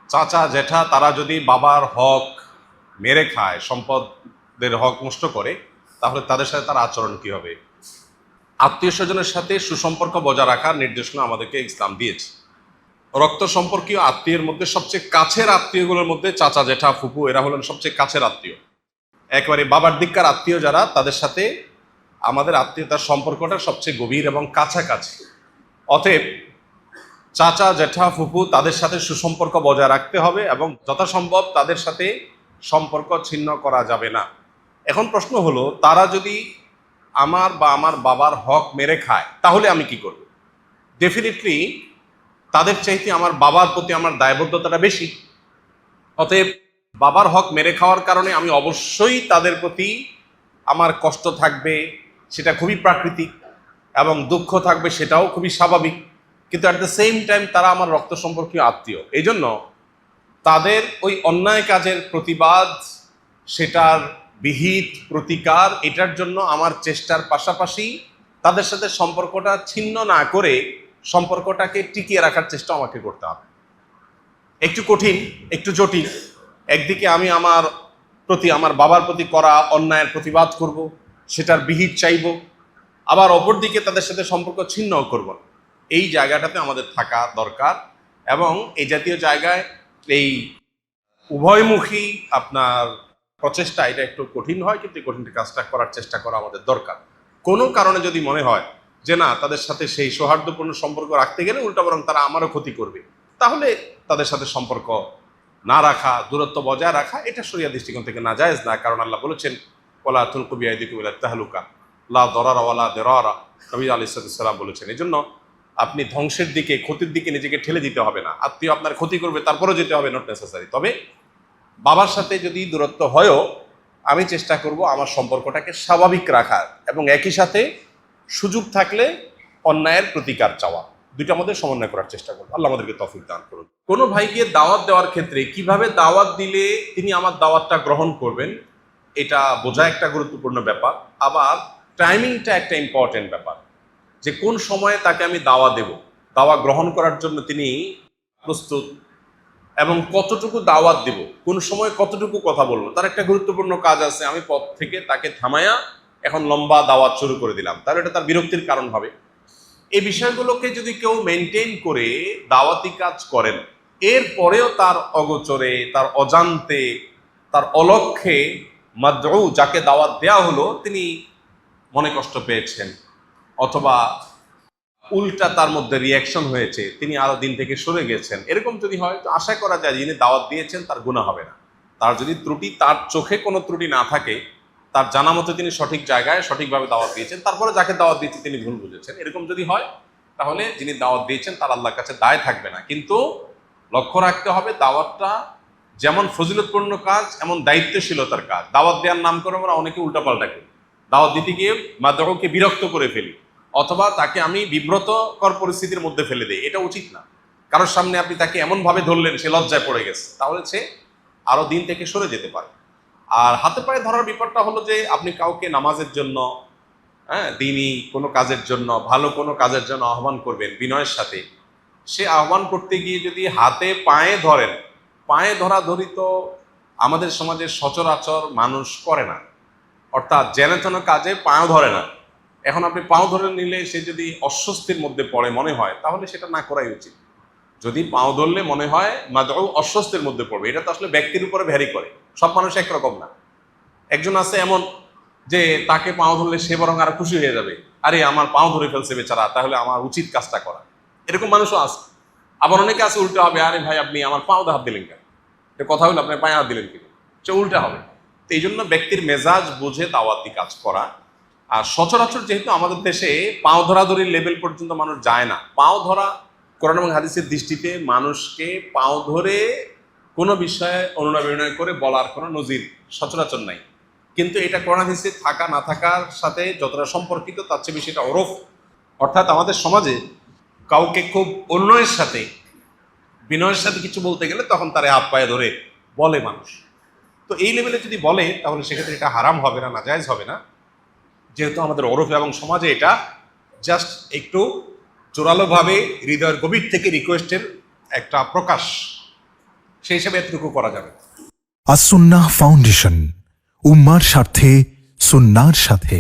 চাচা জেঠা তারা যদি বাবার হক মেরে খায়, সম্পদের হক নষ্ট করে, তাহলে তাদের সাথে তার আচরণ কি হবে? আত্মীয় স্বজনের সাথে সুসম্পর্ক বজায় রাখার নির্দেশনা আমাদেরকে ইসলাম দিয়েছে। রক্ত সম্পর্কীয় আত্মীয়ের মধ্যে সবচেয়ে কাছের আত্মীয়গুলোর মধ্যে চাচা জেঠা ফুপু এরা হলেন সবচেয়ে কাছের আত্মীয়। একেবারে বাবার দিককার আত্মীয় যারা, তাদের সাথে আমাদের আত্মীয়তার সম্পর্কটা সবচেয়ে গভীর এবং কাছাকাছি। অতএব চাচা জেঠা ফুপু তাদের সাথে সুসম্পর্ক বজায় রাখতে হবে এবং যথাসম্ভব তাদের সাথে সম্পর্ক ছিন্ন করা যাবে না। এখন প্রশ্ন হলো, তারা যদি আমার বা আমার বাবার হক মেরে খায় তাহলে আমি কি করব? ডেফিনেটলি তাদের চাইতে আমার বাবার প্রতি আমার দায়বদ্ধতাটা বেশি। অতএব বাবার হক মেরে খাওয়ার কারণে আমি অবশ্যই তাদের প্রতি আমার কষ্ট থাকবে, সেটা খুবই প্রাকৃতিক, এবং দুঃখ থাকবে, সেটাও খুবই স্বাভাবিক। কিন্তু অ্যাট দ্য সেম টাইম তারা আমার রক্ত সম্পর্কীয় আত্মীয়। এই জন্য তাদের ওই অন্যায় কাজের প্রতিবাদ, সেটার বিহিত প্রতিকার, এটার জন্য আমার চেষ্টার পাশাপাশি তাদের সাথে সম্পর্কটা ছিন্ন না করে সম্পর্কটাকে টিকিয়ে রাখার চেষ্টা আমাকে করতে হবে। একটু কঠিন, একটু জটিল। একদিকে আমি আমার প্রতি, আমার বাবার প্রতি করা অন্যায়ের প্রতিবাদ করব, সেটার বিহিত চাইব, আবার অপরদিকে তাদের সাথে সম্পর্ক ছিন্নও করব না। এই জায়গাটাতে আমাদের থাকা দরকার, এবং এই জাতীয় জায়গায় এই উভয়মুখী আপনার প্রচেষ্টা, এটা একটু কঠিন হয়, কিন্তু এই কঠিন কাজটা করার চেষ্টা করা আমাদের দরকার। কোনো কারণে যদি মনে হয় যে না, তাদের সাথে সেই সৌহার্দ্যপূর্ণ সম্পর্ক রাখতে গেলে উল্টা বরং তারা আমারও ক্ষতি করবে, তাহলে তাদের সাথে সম্পর্ক না রাখা, দূরত্ব বজায় রাখা, এটা শরিয়া দৃষ্টিকোণ থেকে নাজায়েজ না। কারণ আল্লাহ বলেছেন, ওয়ালা তুলকু বিআইদিকুম ইলা তাহলুকা লা দরারা ওয়ালা দিরারা, নবী আলাইহিস সালাম বলেছেন। এই জন্য আপনি ধ্বংসের দিকে, ক্ষতির দিকে নিজেকে ঠেলে দিতে হবে না। আত্মীয় আপনার ক্ষতি করবে, তারপরেও যেতে হবে, নট নেসেসারি। তবে বাবার সাথে যদি দূরত্ব হয়ও, আমি চেষ্টা করব আমার সম্পর্কটাকে স্বাভাবিক রাখার, এবং একই সাথে সুযোগ থাকলে অন্যায়ের প্রতিকার চাওয়া, দুইটার মধ্যে সমন্বয় করার চেষ্টা করবো। আল্লাহ আমাদেরকে তৌফিক দান করুন। কোনো ভাইকে দাওয়াত দেওয়ার ক্ষেত্রে কিভাবে দাওয়াত দিলে তিনি আমার দাওয়াতটা গ্রহণ করবেন, এটা বোঝা একটা গুরুত্বপূর্ণ ব্যাপার। আবার টাইমিংটা একটা ইম্পর্টেন্ট ব্যাপার, যে কোন সময়ে তাকে আমি দাওয়া দেব, দাওয়া গ্রহণ করার জন্য তিনি প্রস্তুত, এবং কতটুকু দাওয়াত দেব, কোন সময় কতটুকু কথা বলবো, তার একটা গুরুত্বপূর্ণ কাজ আছে। আমি পথ থেকে তাকে থামায়া এখন লম্বা দাওয়াত শুরু করে দিলাম, তাহলে এটা তার বিরক্তির কারণ হবে। এই বিষয়গুলোকে যদি কেউ মেনটেন করে দাওয়াতি কাজ করেন, এরপরেও তার অগোচরে, তার অজান্তে, তার অলক্ষ্যে মাদউ, যাকে দাওয়াত দেয়া হলো, তিনি মনে কষ্ট পেয়েছেন, অথবা উল্টা তার মধ্যে রিয়াকশন হয়েছে, তিনি আরো দিন থেকে সরে গেছেন, এরকম যদি হয়, তো আশা করা যায় যিনি দাওয়াত দিয়েছেন তার গুনাহ হবে না। তার যদি ত্রুটি, তার চোখে কোনো ত্রুটি না থাকে, তার জানা মতো তিনি সঠিক জায়গায় সঠিকভাবে দাওয়াত দিয়েছেন, তারপরে যাকে দাওয়াত দিয়েছে তিনি ভুল বুঝেছেন, এরকম যদি হয়, তাহলে যিনি দাওয়াত দিয়েছেন তার আল্লাহর কাছে দায় থাকবে না। কিন্তু লক্ষ্য রাখতে হবে, দাওয়াতটা যেমন ফজিলতপূর্ণ কাজ, এমন দায়িত্বশীলতার কাজ। দাওয়াত দেওয়ার নাম করে আমরা অনেকে উল্টাপাল্টা করি, দাওয়াত দিতে গিয়ে মাদউকে বিরক্ত করে ফেলি, অথবা তাকে আমি বিব্রতকর পরিস্থিতির মধ্যে ফেলে দেই, এটা উচিত না। কারোর সামনে আপনি তাকে এমনভাবে ধরলেন সে লজ্জায় পড়ে গেছে, তাহলে সে আরো দিন থেকে সরে যেতে পারে। আর হাতে পায়ে ধরার ব্যাপারটা হলো যে আপনি কাউকে নামাজের জন্য, দিনই কোনো কাজের জন্য, ভালো কোনো কাজের জন্য আহ্বান করবেন বিনয়ের সাথে, সে আহ্বান করতে গিয়ে যদি হাতে পায়ে ধরেন, পায়ে ধরাধরি তো আমাদের সমাজে সচরাচর মানুষ করে না, অর্থাৎ জেনে তেন কাজে পাও ধরে না। এখন আপনি পাও ধরে নিলে সে যদি অস্বস্তির মধ্যে পড়ে মনে হয়, তাহলে সেটা না করাই উচিত। যদি পাও ধরলে মনে হয় মাদউ অস্বস্তির মধ্যে পড়বে, এটা তো আসলে ব্যক্তির উপরে ভ্যারি করে, সব মানুষ একরকম না। একজন আছে এমন যে তাকে পাও ধরলে সে বরং আরো খুশি হয়ে যাবে, আরে আমার পাও ধরে ফেলছে বেচারা, তাহলে আমার উচিত কাজটা করা, এরকম মানুষও আছে। আবার অনেকে আছে উল্টা হবে, আরে ভাই আপনি আমার পাওতে হাত দিলেন কেন, এটা কথা হলো আপনি পায়ে হাত দিলেন কেন, সে উল্টা হবে। তো এই জন্য ব্যক্তির মেজাজ বুঝে দাওয়াতি কাজ করা। আর সচরাচর যেহেতু আমাদের দেশে পাও ধরাধরির লেভেল পর্যন্ত মানুষ যায় না, পাও ধরা কোরআন এবং হাদিসের দৃষ্টিতে মানুষকে পাও ধরে কোনো বিষয়ে অনুনয় বিনয় করে বলার কোনো নজির সচরাচর নাই। কিন্তু এটা কোরআন হাদিসে থাকা না থাকার সাথে যতটা সম্পর্কিত, তার চেয়ে বেশি এটা ওরফ। অর্থাৎ আমাদের সমাজে কাউকে খুব অনুনয়ের সাথে, বিনয়ের সাথে কিছু বলতে গেলে তখন তারা হাত পায়ে ধরে বলে মানুষ। তো এই লেভেলে যদি বলে, তাহলে সেক্ষেত্রে এটা হারাম হবে না, নাজায়েজ হবে না, যেহেতু আমাদের ওরফ এবং সমাজে এটা জাস্ট একটু জোরালোভাবে হৃদয়ের গভীর থেকে রিকোয়েস্টের একটা প্রকাশ। সেই হিসেবে এতটুকু করা যাবে। আসুন্নাহ ফাউন্ডেশন, উম্মার স্বার্থে সুন্নাহর সাথে।